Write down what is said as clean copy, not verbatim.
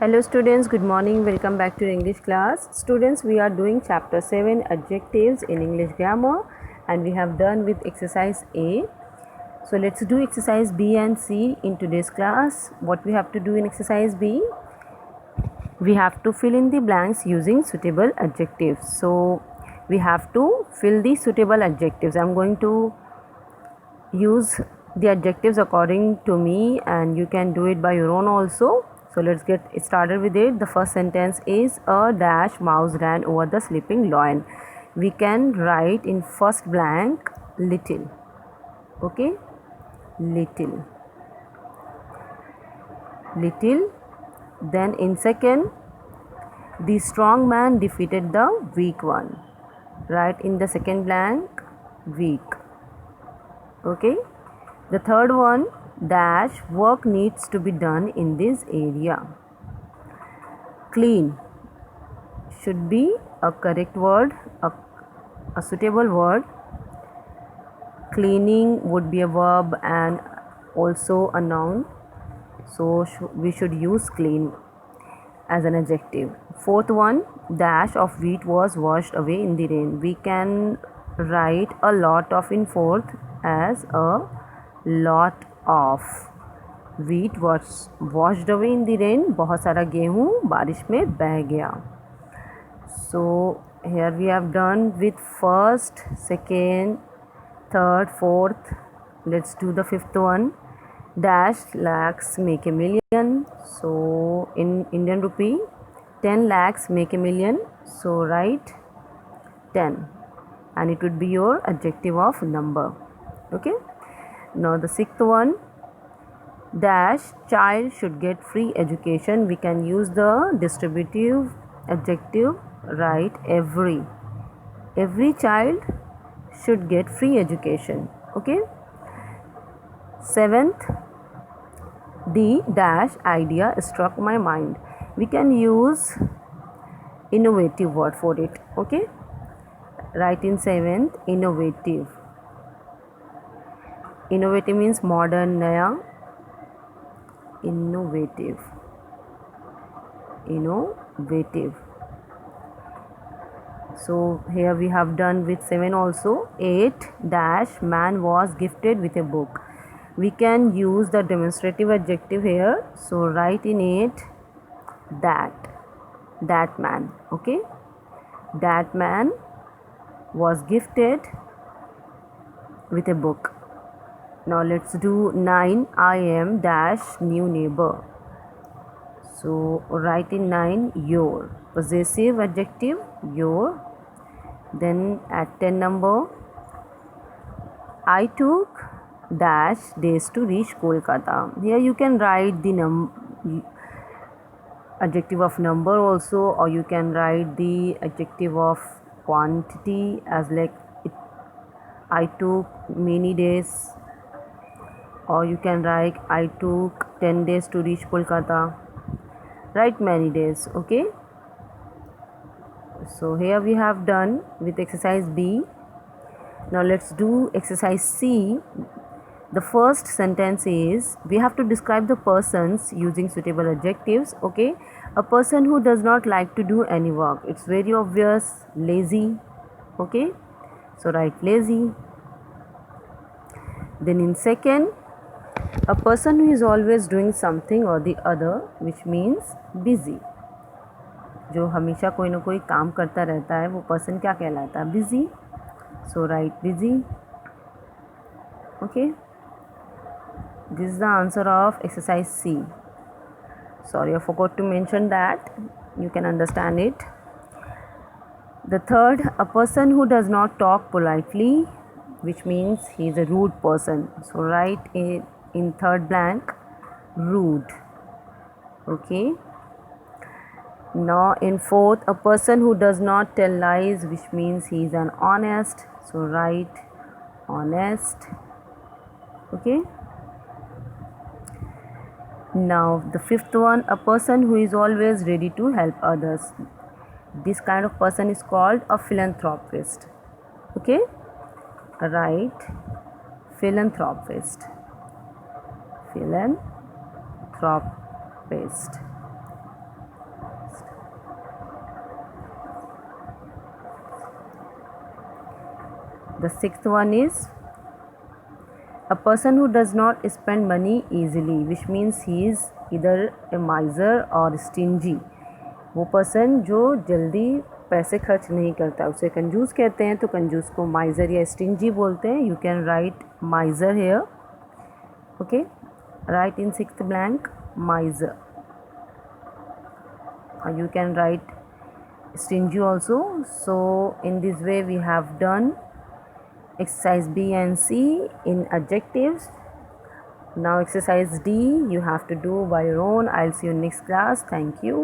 Hello students, good morning. Welcome back to English class. Students, we are doing chapter 7 adjectives in English grammar and we have done with exercise A. So let's do exercise B and C in today's class. What we have to do in exercise B? We have to fill in the blanks using suitable adjectives. So we have to fill the suitable adjectives. I'm going to use the adjectives according to me and you can do it by your own also. So let's get started with it. The first sentence is a dash mouse ran over the sleeping lion. We can write in first blank little. Okay, little. Then in second, the strong man defeated the weak one. Write in the second blank weak. Okay, the third one, dash work needs to be done in this area. Clean should be a correct word, a suitable word. Cleaning would be a verb and also a noun, so we should use clean as an adjective. Fourth one, dash of wheat was washed away in the rain. We can write a lot of in fourth as a lot of. Wheat was washed away in the rain. बहुत सारा गेहूँ बारिश में बह गया. So here we have done with first, second, third, fourth. Let's do the fifth one. Dash lakhs make a million. So in Indian rupee, 10 lakhs make a million. So write 10 and it would be your adjective of number. Okay. Now the sixth one, dash child should get free education. We can use the distributive adjective, write every. Every child should get free education. Okay. Seventh, the dash idea struck my mind. We can use innovative word for it. Okay. Write in seventh, innovative. Innovative means modern, naya. Innovative. So here we have done with 7 also. 8, dash man was gifted with a book. We can use the demonstrative adjective here. So write in 8, that man. Okay, that man was gifted with a book. Now let's do 9, I am dash new neighbor. So write in 9, your. Possessive adjective, your. Then at 10 number, I took dash days to reach Kolkata. Here you can write the adjective of number also, or you can write the adjective of quantity as like I took many days, or you can write I took 10 days to reach Kolkata. Write many days. Okay, so here we have done with exercise B. Now let's do exercise C. The first sentence is we have to describe the persons using suitable adjectives. Okay, a person who does not like to do any work. It's very obvious, lazy. Okay, so write lazy. Then in second, a person who is always doing something or the other, which means busy. जो हमेशा कोई ना कोई काम करता रहता है वो पर्सन क्या कहलाता है? Busy. So right busy. Okay, this is the answer of exercise C. Sorry, I forgot to mention that. You can understand it. The third, a person who does not talk politely, which means he is a rude person. So write in third blank, rude. Okay. Now in fourth, a person who does not tell lies, which means he is an honest. So write honest. Okay. Now the fifth one, a person who is always ready to help others. This kind of person is called a philanthropist. Okay, write philanthropist. The sixth one is a person who does not spend money easily, which means he is either a miser or stingy. वो person जो जल्दी पैसे खर्च नहीं करता उसे कंजूस कहते हैं, तो कंजूस को माइजर या स्टिंजी बोलते हैं. You can write miser here. Okay, write in sixth blank miser. You can write stingy also. So in this way we have done exercise B and C in adjectives. Now exercise D you have to do by your own. I'll see you next class. Thank you.